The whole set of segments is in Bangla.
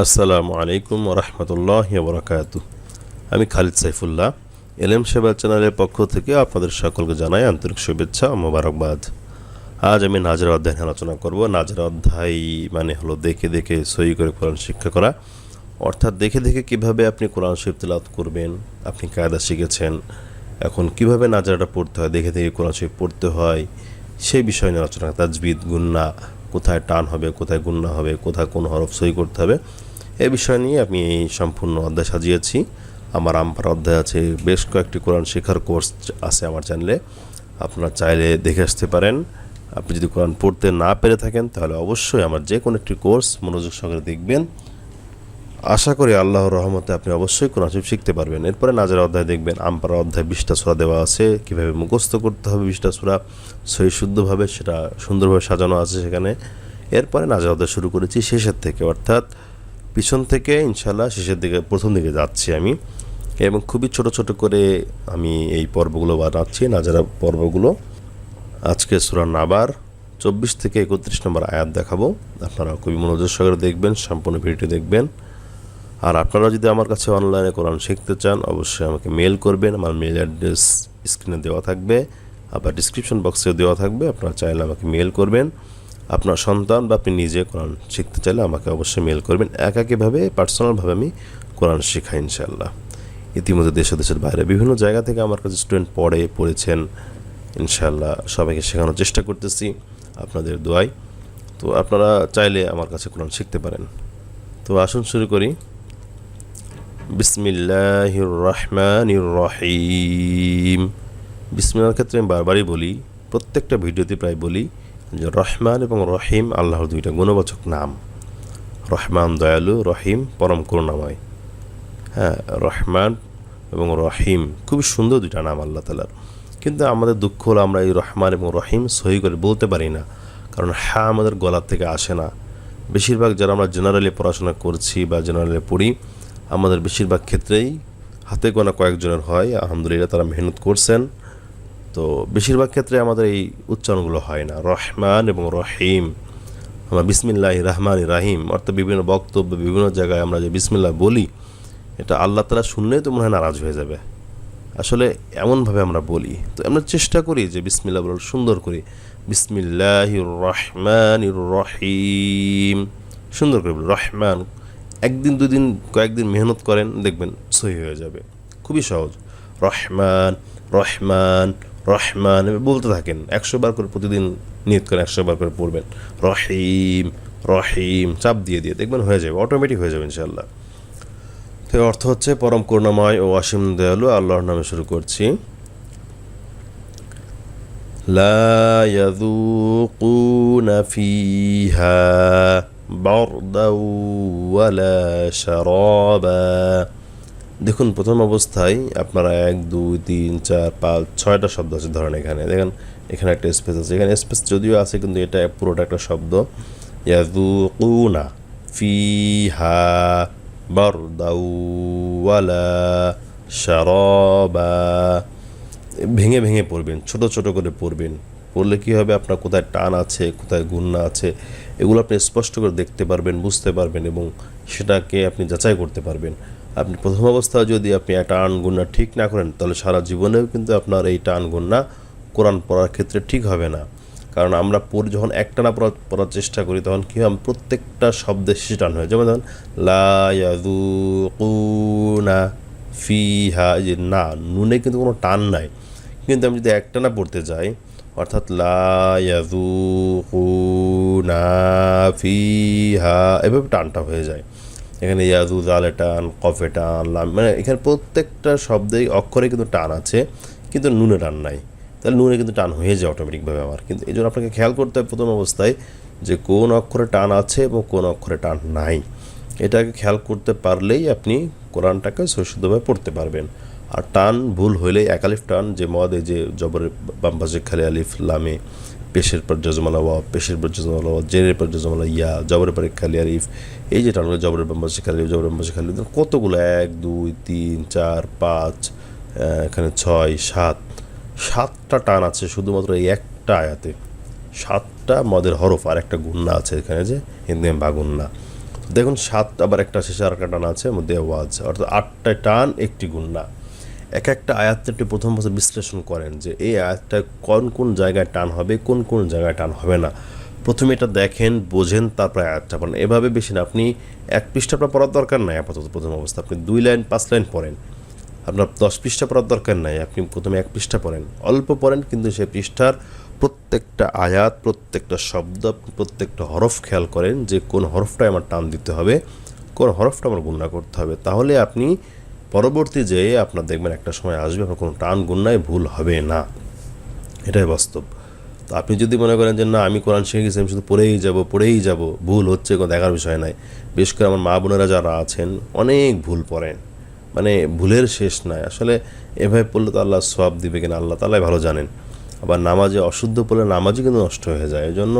আসসালামু আলাইকুম ওরহমতুল্লাহি ওবরাকাতুহ। আমি খালিদ সাইফুল্লাহ, এলএম সেবা চ্যানেলের পক্ষ থেকে আপনাদের সকলকে জানাই আন্তরিক শুভেচ্ছা ও মোবারকবাদ। আজ আমি নাজের অধ্যায় নিয়ে আলোচনা করব। নাজের অধ্যায় মানে হলো দেখে দেখে সহি করে কোরআন শিক্ষা করা, অর্থাৎ দেখে দেখে কিভাবে আপনি কোরআন শরীফ তিলাওয়াত করবেন। আপনি কায়দা শিখেছেন, এখন কিভাবে নাজেরাটা পড়তে হয়, দেখে দেখে কোরআন শরীফ পড়তে হয়, সেই বিষয় নিয়ে আলোচনা। তাজবিদ, গুন্না, কোথায় টান হবে, কোথায় গুন্না হবে, কোথায় কোন হরফ সহি করতে হবে, এই বিষয় নিয়ে আমি এই সম্পূর্ণ অধ্যায় সাজিয়েছি। আমার আমপার অধ্যায় আছে, বেশ কয়েকটি কোরআন শেখার কোর্স আছে আমার চ্যানেলে, আপনারা চাইলে দেখে আসতে পারেন। আপনি যদি কোরআন পড়তে না পেরে থাকেন তাহলে অবশ্যই আমার যে কোনো একটি কোর্স মনোযোগ সহকারে দেখবেন। আশা করি আল্লাহর রহমতে আপনি অবশ্যই কোরআন শরীফ শিখতে পারবেন। এরপরে নাজের অধ্যায় দেখবেন, আমপার অধ্যায় 20টা সূরা দেওয়া আছে, কীভাবে মুখস্থ করতে হবে 20টা সূরা সহি শুদ্ধভাবে, সেটা সুন্দরভাবে সাজানো আছে সেখানে। এরপরে নাজের অধ্যায় শুরু করেছি শেষের থেকে, অর্থাৎ পিছন থেকে ইনশাল্লাহ শেষের দিকে, প্রথম দিকে যাচ্ছি আমি, এবং খুবই ছোট ছোট করে আমি এই পর্বগুলো বানাচ্ছি, নাজারা পর্বগুলো। আজকে সূরা নাবার 24 থেকে 31 নম্বর আয়াত দেখাবো। আপনারা খুবই মনোযোগ সহকারে দেখবেন, সম্পূর্ণ ভিডিওটি দেখবেন। আর আপনারা যদি আমার কাছে অনলাইনে কোরআন শিখতে চান অবশ্যই আমাকে মেল করবেন। আমার মেল অ্যাড্রেস স্ক্রিনে দেওয়া থাকবে, আবার ডিসক্রিপশন বক্সেও দেওয়া থাকবে। আপনারা চাইলে আমাকে মেল করবেন। আপনার সন্তান বা আপনি নিজে কোরআন শিখতে চাইলে আমাকে অবশ্যই মেল করবেন। একাকীভাবে পার্সোনালভাবে আমি কোরআন শেখাই ইনশাআল্লাহ। ইতিমধ্যে দেশ দেশের বাইরে বিভিন্ন জায়গা থেকে আমার কাছে স্টুডেন্ট পড়েছেন ইনশাআল্লাহ। সবাইকে শেখানোর চেষ্টা করতেছি আপনাদের দোয়ায়। তো আপনারা চাইলে আমার কাছে কোরআন শিখতে পারেন। তো আসুন শুরু করি। বিসমিল্লাহির রহমানির রহিম। বিসমিল্লাহর ক্ষেত্রে আমি বারবারই বলি, প্রত্যেকটা ভিডিওতে প্রায় বলি যে রহমান এবং রহিম আল্লাহর দুইটা গুণবাচক নাম। রহমান দয়ালু, রহিম পরম করুণাময়। হ্যাঁ, রহমান এবং রহিম খুবই সুন্দর দুইটা নাম আল্লাহ তাআলার। কিন্তু আমাদের দুঃখ হলো আমরা এই রহমান এবং রহিম সহি করে বলতে পারি না, কারণ হ্যাঁ আমাদের গলার থেকে আসে না। বেশিরভাগ যারা আমরা জেনারেলি পড়াশোনা করছি বা জেনারেলি পড়ি, আমাদের বেশিরভাগ ক্ষেত্রেই হাতে গোনা কয়েকজনের হয়, আলহামদুলিল্লাহ তারা মেহনত করছেন। তো বেশিরভাগ ক্ষেত্রে আমাদের এই উচ্চারণগুলো হয় না, রহমান এবং রহিম। আমরা বিসমিল্লাহির রহমানির রহিম, অর্থাৎ বিভিন্ন বক্তব্য বিভিন্ন জায়গায় আমরা যে বিসমিল্লাহ বলি, এটা আল্লাহ তাআলা শুনলেই তো মনে হয় নারাজ হয়ে যাবে। আসলে এমনভাবে আমরা বলি, তো আমরা চেষ্টা করি যে বিসমিল্লাহ বলার সুন্দর করি, বিসমিল্লাহির রহমানির রহিম, সুন্দর করে বলি রহমান। একদিন দুদিন কয়েকদিন মেহনত করেন, দেখবেন সহি হয়ে যাবে, খুবই সহজ। রহমান রহমান রহমান বলতে থাকেন, 100 বার করে প্রতিদিন নিয়ত করেন, 100 বার করে পড়বেন। রহিম রহিম চাপ দিয়ে দিয়ে দেখবেন হয়ে যাবে, অটোমেটিক হয়ে যাবে ইনশাআল্লাহ। তো অর্থ হচ্ছে পরম করুণাময় ও অসীম দয়ালু আল্লাহর নামে শুরু করছি। লা ইয়াযুকুনা ফিহা বারদাও ওয়ালা শারাবা। দেখুন প্রথম অবস্থায় আপনারা 1 2 3 4 5 6টা শব্দ আছে, ধরেন এখানে দেখেন, এখানে একটা স্পেস আছে, এখানে স্পেস যদিও আছে কিন্তু এটা পুরোটা একটা শব্দ। ইয়াযুকুনা ফিহা বারদাও ওয়ালা শারাবা। ভেঙে ভেঙে পড়বেন, ছোট ছোট করে পড়বেন। পড়লে কী হবে, আপনার কোথায় টান আছে, কোথায় গুন্না আছে, এগুলো আপনি স্পষ্ট করে দেখতে পারবেন, বুঝতে পারবেন, এবং সেটাকে আপনি যাচাই করতে পারবেন। আপনি প্রথম অবস্থায় যদি আপনি টান গুন্না ঠিক না করেন, তাহলে সারা জীবনেও কিন্তু আপনার এই টান গুন্না কোরআন পড়ার ক্ষেত্রে ঠিক হবে না। কারণ আমরা পড়ি যখন একটানা পড়ার চেষ্টা করি, তখন কী হয়, প্রত্যেকটা শব্দে শেষে টান হয়। যেমন ধরুন লা ইয়াযুকুনা ফিহা, এই যে না, নুনে কিন্তু কোনো টান নাই। কিন্তু আমি যদি একটানা পড়তে যাই, অর্থাৎ লা ইয়াযুকুনা ফিহা, এভাবে টানটা হয়ে যায়। এখানে ইয়াজু জালে টান, কফে টান, লাম, মানে এখানে প্রত্যেকটা শব্দেই অক্ষরে কিন্তু টান আছে, কিন্তু নুনে টান নাই। তাহলে নুনে কিন্তু টান হয়ে যায় অটোমেটিকভাবে আমার। কিন্তু এই জন্য আপনাকে খেয়াল করতে হবে প্রথম অবস্থায় যে কোন অক্ষরে টান আছে এবং কোন অক্ষরে টান নাই। এটাকে খেয়াল করতে পারলেই আপনি কোরআনটাকে শুদ্ধভাবে পড়তে পারবেন। আর টান ভুল হইলে একালিফ টান, যে মদ, এই যে জবরের বাম পাশে খালি আলিফ, লামে পেশের পর জজমালা ওয়া, পেশের পর জজমালা ওয়া, জেরের পর জজমালা ইয়া, জবরের পরে খালি আলিফ, এই যে টানগুলো জবরের বাম পাশে খালি আলিফ, জবরের বাম পাশে খালি, কতগুলো 1 2 3 4 5, এখানে 6 7, 7টা টান আছে শুধুমাত্র এই একটা আয়াতে। 7টা মদের হরফ আর একটা গুন্না আছে এখানে, যে হিন্দি বা গুন্না। তো দেখুন 7 আবার একটা শেষে আর একটা টান আছে, মধ্যে ওয়াজ, অর্থাৎ 8টা টান একটি গুণনা। এক একটা আয়াত আপনি প্রথম বছর বিশ্লেষণ করেন যে এই আয়াতটা কোন কোন জায়গায় টান হবে, কোন কোন জায়গায় টান হবে না। প্রথমে এটা দেখেন, বোঝেন, তারপরে আয়াতটা পড়েন। এভাবে বেশি না, আপনি 1 পৃষ্ঠা আপনার পড়ার দরকার নাই আপাতত প্রথম অবস্থা, আপনি 2 লাইন 5 লাইন পড়েন। আপনার 10 পৃষ্ঠা পড়ার দরকার নাই, আপনি প্রথমে 1 পৃষ্ঠা পড়েন, অল্প পড়েন, কিন্তু সেই পৃষ্ঠার প্রত্যেকটা আয়াত, প্রত্যেকটা শব্দ, প্রত্যেকটা হরফ খেয়াল করেন যে কোন হরফটায় আমার টান দিতে হবে, কোন হরফটা আমার গুণনা করতে হবে। তাহলে আপনি পরবর্তী যেয়ে আপনার দেখবেন একটা সময় আসবে আপনার কোনো টান গুণনায় ভুল হবে না। এটাই বাস্তব। তো আপনি যদি মনে করেন যে না আমি কোরআন শিখে গেছি, আমি শুধু পড়েই যাব, ভুল হচ্ছে কোনো দেখার বিষয় নাই। বিশেষ করে আমার মা বোনেরা যারা আছেন অনেক ভুল পড়েন, মানে ভুলের শেষ নাই। আসলে এভাবে পড়লে তো আল্লাহ সওয়াব দিবে কিনা আল্লাহ তাআলাই ভালো জানেন। আবার নামাজে অশুদ্ধ পড়লে নামাজই কিন্তু নষ্ট হয়ে যায়। এজন্য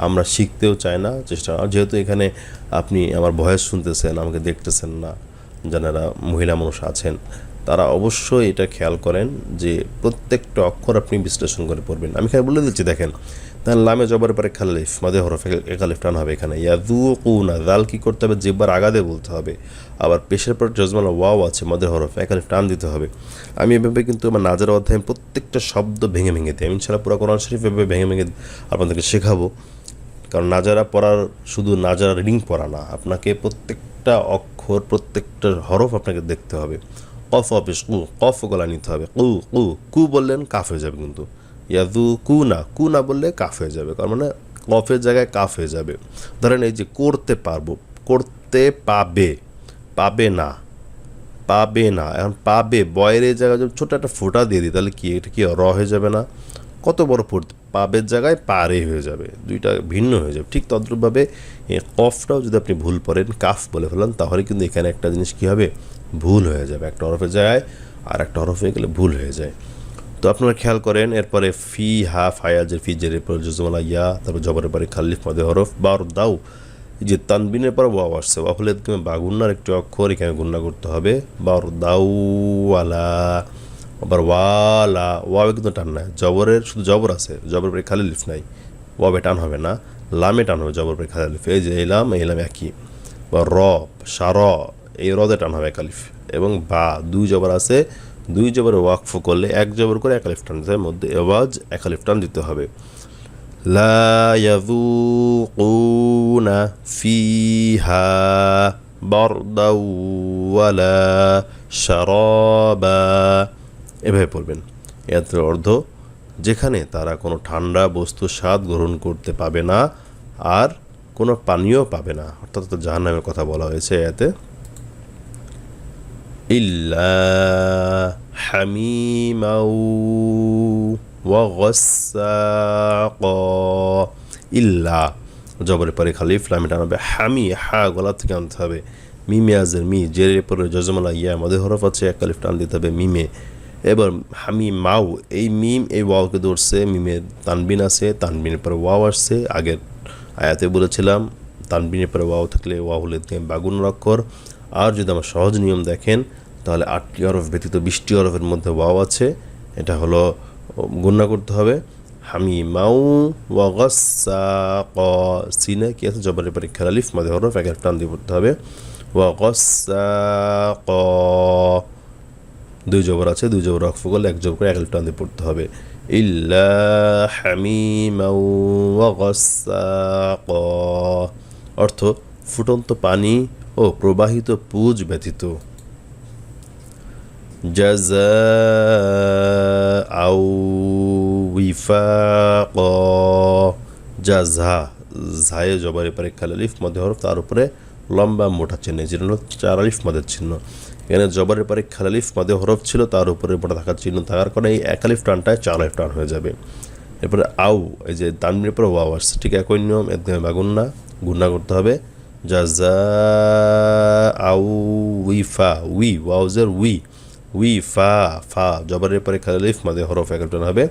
আমরা শিখতেও চাই না, চেষ্টা। আর যেহেতু এখানে আপনি আমার ভয়েস শুনতেছেন, আমাকে দেখতেছেন না, যারা মহিলা মানুষ আছেন তারা অবশ্যই এটা খেয়াল করেন যে প্রত্যেকটা অক্ষর আপনি বিশ্লেষণ করে পড়বেন। আমি এখানে বলে দিচ্ছি, দেখেন, তাহলে লামে জবরের পরে খালিফ, মাদে হরফ একালিফ টান হবে এখানে। ইয়াযুকুনা, জাল কি করতে হবে, জিহ্বার আগাদে বলতে হবে। আবার পেশের পর জজমাল ওয়াও আছে, মাদে হরফ একালিফ টান দিতে হবে। আমি এভাবে কিন্তু আমার নাজার অধ্যায়ে প্রত্যেকটা শব্দ ভেঙে ভেঙে দিই। আমি ইনশাআল্লাহ পুরো কোরআন শরীফ এভাবে ভেঙে ভেঙে আপনাদেরকে শেখাবো। কারণ নাজারা পড়ার শুধু নাজারা রিডিং পড়া না, আপনাকে প্রত্যেকটা অক্ষর, প্রত্যেকটা হরফ আপনাকে দেখতে হবে। কফ অফিস কু, কফ গলা নিতে হবে। কু কু কু বললেন কাফ হয়ে যাবে, কিন্তু ইয়াদু কু না বললে কাফ হয়ে যাবে, কারণ মানে কফের জায়গায় কাফ হয়ে যাবে। ধরেন এই যে করতে পারবো, করতে পাবে, পাবে না, পাবে না। এখন পাবে বয়ের এই জায়গায় যদি ছোটো একটা ফোঁটা দিয়ে দিই তাহলে কি এটা কি র হয়ে যাবে না? কত বড় পড়তে, পাবের জায়গায় পারে হয়ে যাবে, দুইটা ভিন্ন হয়ে যাবে। ঠিক তদ্রূপভাবে কফটাও যদি আপনি ভুল পড়েন, কাফ বলে ফেলেন, তাহলে কিন্তু এখানে একটা জিনিস কী হবে, ভুল হয়ে যাবে। একটা হরফের জায়গায় আর একটা হরফ হয়ে গেলে ভুল হয়ে যায়। তো আপনারা খেয়াল করেন। এরপরে ফি হা ফায়াজের ফি জের পর জজমালা ইয়া, তারপর জবরের পরে খালিফ মাদে হরফ বার দাও। যে তানবিনের পর ওয়াও আসছে, ওয়া হলে বাগুন্নার একটি অক্ষর এখানে গুণনা করতে হবে। বার দাউ আলা, আবার ওয়ালা, ওয়াবে কিন্তু টান নাই, জবরের শুধু জবর আছে, জবরের পরে খালি লিফ নাই, ওয়াবে টান হবে না, লামে টান হবে, জবর পরে খালি লিফ। এই যে এলাম একই। বা র, সার, এই রদে টান হবে একালিফ। এবং বা, দুই জবর আছে, দুই জবরে ওয়াকফ করলে এক জবর করে একালিফ টান দিতে হবে, মধ্যে আওয়াজ একালিফ টান দিতে হবে। লা ইয়াযুকুনা ফিহা বারদাও ওয়ালা শারাবা, এভাবে পড়বেন। এর অর্থ যেখানে তারা কোনো ঠান্ডা বস্তুর স্বাদ গ্রহণ করতে পাবে না আর কোনো পানীয় পাবে না, অর্থাৎ জাহান্নামের কথা বলা হয়েছে এতে। ইল্লা হামিমাউ ওয়া গাসসাকা, ইল্লা জবরের পরে খালিফ লামে টানাবে, হামি হা গলা থেকে আনতে হবে, মিমে আজের মি, জের পরে জজমালা ইয়া মধ্যে হরফ আছে, এক কালিফ টান দিতে হবে মিমে। এবার হামি মাউ, এই মিম এই ওয়াওকে ধরছে, মিমের তানবিন আছে, তানবিনের পরে ওয়াও আসছে। আগের আয়াতে বলেছিলাম তানবিনের পরে ওয়াও থাকলে ওয়াও হলে বাগুন অক্ষর। আর যদি আমার সহজ নিয়ম দেখেন তাহলে 8টি হরফ ব্যতীত 20টি হরফের মধ্যে ওয়াও আছে, এটা হলো গণনা করতে হবে। হামি মাউ ওয়া গাসসাক, সিনে কি আছে, জবরের পরে খালিফ মধ্যে হরফ এক টান দিয়ে পড়তে হবে। ওয়া গাসসাক, দুই জবর আছে, দুই জবর ওয়াকফ করলে এক জবর করে এক টান দিয়ে পড়তে হবে। ইল্লা হামিমাউ ওয়া গাসসাক, অর্থ ফুটন্ত পানি ও প্রবাহিত পুজ ব্যতীত। জাযাআও উইফাক, জাযা, ঝায়ে জবরের পরে খালি আলিফ মধ্যে হরফ, তার উপরে লম্বা মোটা চিহ্ন, যেটা হলো 4 আলিফ মদের চিহ্ন। এখানে জবরের পরে খালি আলিফ মধ্যে হরফ ছিল, তার উপরে মোটা থাকার চিহ্ন থাকার কারণে এই 1 আলিফ টানটায় 4 আলিফ টান হয়ে যাবে। এরপরে আউ, এই যে তানবিনের পরে ওয়াও আসছে, ঠিক একই নিয়ম, একদমই বাগুন্না গুন্না করতে হবে। জাযাআও উইফা, উই ওয়াউজের উই, উই ফা, ফা জবরের পরে খালি আলিফ মধ্যে হরফ এক টান হবে।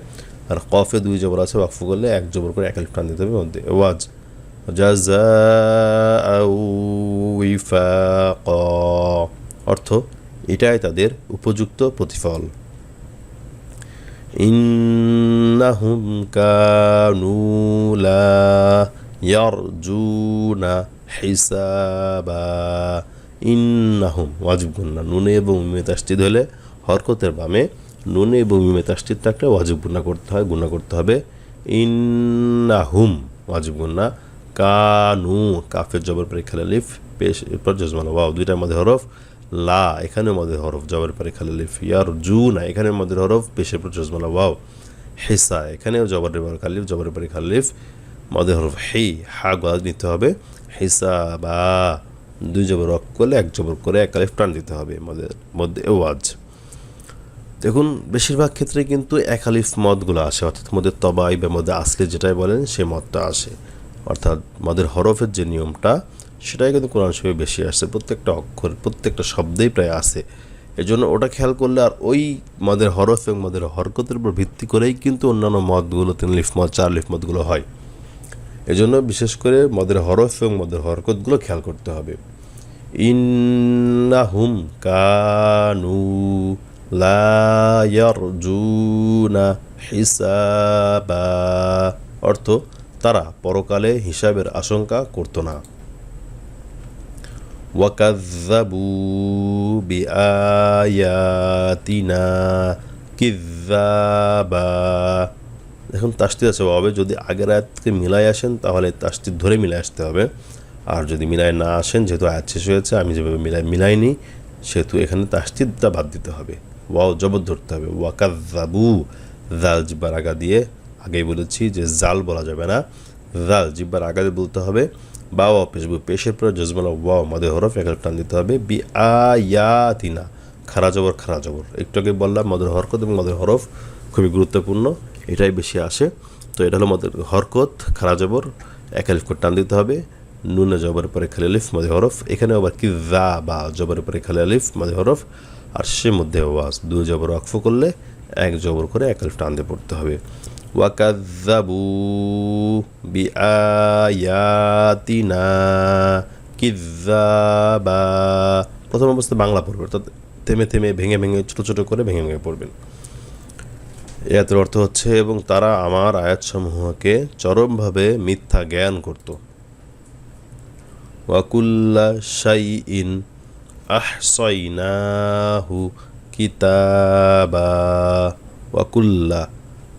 আর কফে দুই জবর আছে, ওয়াকফ করলে এক জবর করে এক আলিফ টান দিতে হবে মধ্যে ওয়াজ। জাযাআও উইফাক, অর্থ এটাই তাদের উপযুক্ত প্রতিফল। ইন্নাহুম কানু লা ইয়ারজুনা হিসাবা। ইন্নাহুম ওয়াজিব গুন্না, নুনে এবং মিমে তাসদিদ হলে হরকতের বামে নুনে এবং মিমে তাসদিদ থাকলে ওয়াজিব গুন্না করতে হবে। ইন্নাহুম ওয়াজিব গুন্না। কানু, কাফের জবর পরে খালি আলিফ, পেশ এরপর জজমানা ওয়াও, দুইটার মধ্যে হরফ। লা, এখানেও মধ্যে হরফ, জবর পরে খালি আলিফ। ইয়ারজুনা, এখানের মধ্যে হরফ, পেশের পর জজমানা ওয়াও। হিসা, এখানেও জবরের পরে খালি আলিফ, জবরের পরে খালি আলিফ, মধ্যে হরফ হি, হা গলা নিতে হবে। হিসাবা, দুই জবর রক করলে এক জবর করে এক আলিফ টান দিতে হবে মধ্যে ওয়াজ। দেখুন বেশিরভাগ ক্ষেত্রে কিন্তু এক আলিফ মদগুলো আসে, অর্থাৎ মধ্যে তবাই বা মধ্যে আসলে যেটাই বলেন সে মদটা আসে, অর্থাৎ মদের হরফের যে নিয়মটা সেটাই কিন্তু কোরআন শরীফে বেশি আসছে, প্রত্যেকটা অক্ষর প্রত্যেকটা শব্দেই প্রায় আসে। এজন্য ওটা খেয়াল করলে আর ওই মদের হরফ এবং মদের হরকতের উপর ভিত্তি করেই কিন্তু অন্যান্য মদগুলো 3 লিফ মদ 4 লিফ মদগুলো হয়। এজন্য বিশেষ করে মদের হরফ এবং মদের হরকতগুলো খেয়াল করতে হবে। ইন্নাহুম কানু লা ইয়ারজুনা হিসাবা, অর্থ তারা পরকালে হিসাবের আশঙ্কা করত না। ওয়াকাযযাবু বিআয়াতিনা কিযযাবা, এখন তাসদিদ আছে ওয়াবে, যদি আগের আয়াতকে মিলাই আসেন তাহলে তাসদিদ ধরে মিলাই আসতে হবে, আর যদি মিলাই না আসেন, যেহেতু আয়াত শেষ হয়েছে আমি যেভাবে মিলাইনি সেহেতু এখানে তাসদিদটা বাদ দিতে হবে, ওয়াও জবর ধরতে হবে। ওয়াকাযযাবু, জাল জিব্বার আগা দিয়ে, আগেই বলেছি যে জাল বলা যাবে না, জাল জিব্বার আগা দিয়ে বলতে হবে। বা ওয়া পেশবু, পেশের পরে জজমালা ওয়াও মদে হরফ এক টান দিতে হবে। বি আয়াতিনা, খারা জবর খারা জবর, একটু আগে বললাম মদের হরকত এবং মদের হরফ খুবই গুরুত্বপূর্ণ, এটাই বেশি আসে। তো এটা হলো মদের হরকত, খারা জবর এক আলিফ করে টান দিতে হবে। নুনে জবরের পরে খালি আলিফ মদে হরফ, এখানে আবার কি যা বা জবরের পরে খালি আলিফ মদে হরফ, আর সে মধ্যে ওয়াজ, দুই জবর ওয়াকফ করলে এক জবর করে এক আলিফ টান দিয়ে পড়তে হবে। ওয়াকাযযাবু বিআয়াতিনা কিযযাবা, প্রথম অবস্থায় বাংলা পড়বে, অর্থাৎ থেমে থেমে ভেঙে ভেঙে ছোট ছোট করে ভেঙে ভেঙে পড়বেন। এর অর্থ হচ্ছে এবং তারা আমার আয়াতসমূহকে চরমভাবে মিথ্যা জ্ঞান করত। ওয়াকুল্লা শাইইন আহসাইনাহু কিতাবা, ওয়াকুল্লা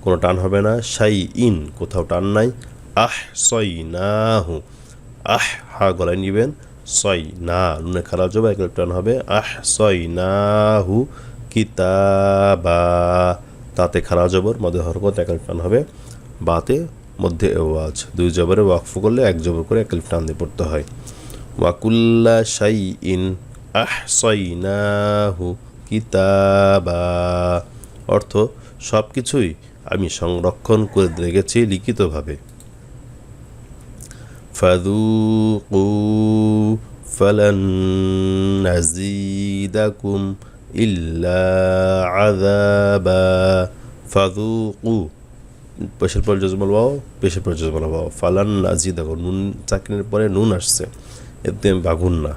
কোনো টান হবে না, শাইইন কোথাও টান নাই, আহসাইনাহু, আহ হা গলায় নিবেন, সই না নুনে খারাপ জবা এক টান হবে, আহসাইনাহু কিতাবা, তাতে খারাপ জবর মধ্যে হরকত এক টান হবে, বাতে মধ্যে ওয়াজ, দুই জবরে ওয়াকফ করলে এক জবর করে এক টান দিয়ে পড়তে হয়। ওয়াকুল্লা শাইইন আহসাইনাহু কিতাবা, অর্থ সব কিছুই আমি সংরক্ষণ করে রেখেছি লিখিতভাবে। ফাযুকু ফালান নাযীদাকুম ইল্লা আযাবা, ফাযুকু পেশের পর জজমাল ওয়াও, পেশের পর জজমাল ওয়াও, ফালান নাযীদাকুম, নুন চাকরির পরে নুন আসছে, একদম বাগুন না,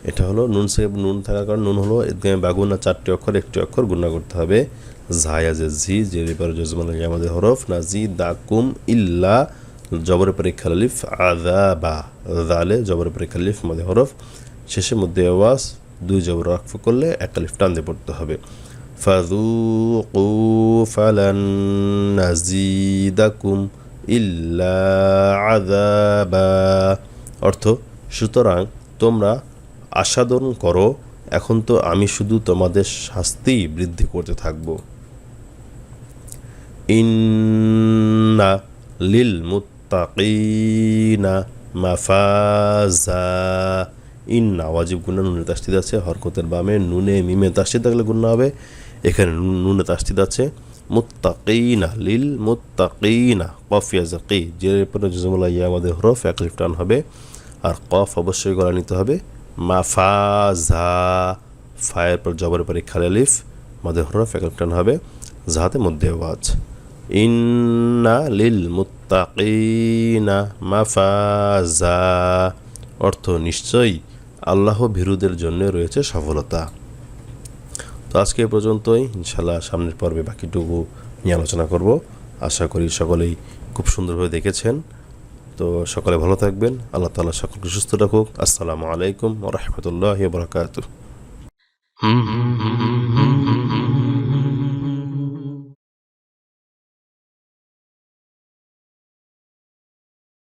এটা হলো নুন সে নুন থাকার কারণে নুন হলো একদম বাগুন না, 4টি অক্ষর, একটি অক্ষর গুণা করতে হবে। জায়াজে জি, যে পরে জজমাল আমাদের হরফ, নাযীদাকুম ইল্লা জবরের পরে খালিফ, আযাবা জালে জবরের পরে খালিফ মধ্যে হরফ, শেষের মধ্যে আওয়াজ, দুই জবর ওয়াকফ করলে এক আলিফ টান দিয়ে পড়তে হবে। ফাযুকু ফালান নাযীদাকুম ইল্লা আযাবা, অর্থ সুতরাং তোমরা আস্বাদন করো, এখন তো আমি শুধু তোমাদের শাস্তি বৃদ্ধি করতে থাকব। ইন্না লিল মুত্তাকিনা মাফাজা, ইন্না ওয়াজিব গুন্না, নুনে তাসদিদ আছে, হরকতের বামে নুনে মিমে তাসদিদ থাকলে গুন্না হবে, এখানে নুনে তাসদিদ আছে। মুত্তাকিনা লিল মুত্তাকিনা, কফ ইয়া যাকি, জের পরে জজমুল্লাহ ইয়া আমাদের হরফ এক আলিফ টান হবে, আর কফ অবশ্যই গলা নিতে হবে। মাফাজা, ফায়ের পর জবরের পরে খালি আলিফ মধ্যে হরফ এক আলিফ টান হবে, যাহাতে মধ্যে ওয়াজ। ইন্না লিল মুত্তাকিনা মাফাজা, অর্থ নিশ্চয়ই আল্লাহ ভীরুদের জন্য রয়েছে সফলতা। তো আজকে এ পর্যন্তই, ইনশাআল্লাহ সামনের পর্বে বাকিটুকু নিয়ে আলোচনা করব। আশা করি সকলেই খুব সুন্দরভাবে দেখেছেন। তো সকলে ভালো থাকবেন, আল্লাহ তাআলা সকলকে সুস্থ রাখুক। আসসালামু আলাইকুম ওয়া রাহমাতুল্লাহি ওয়া বারাকাতুহু।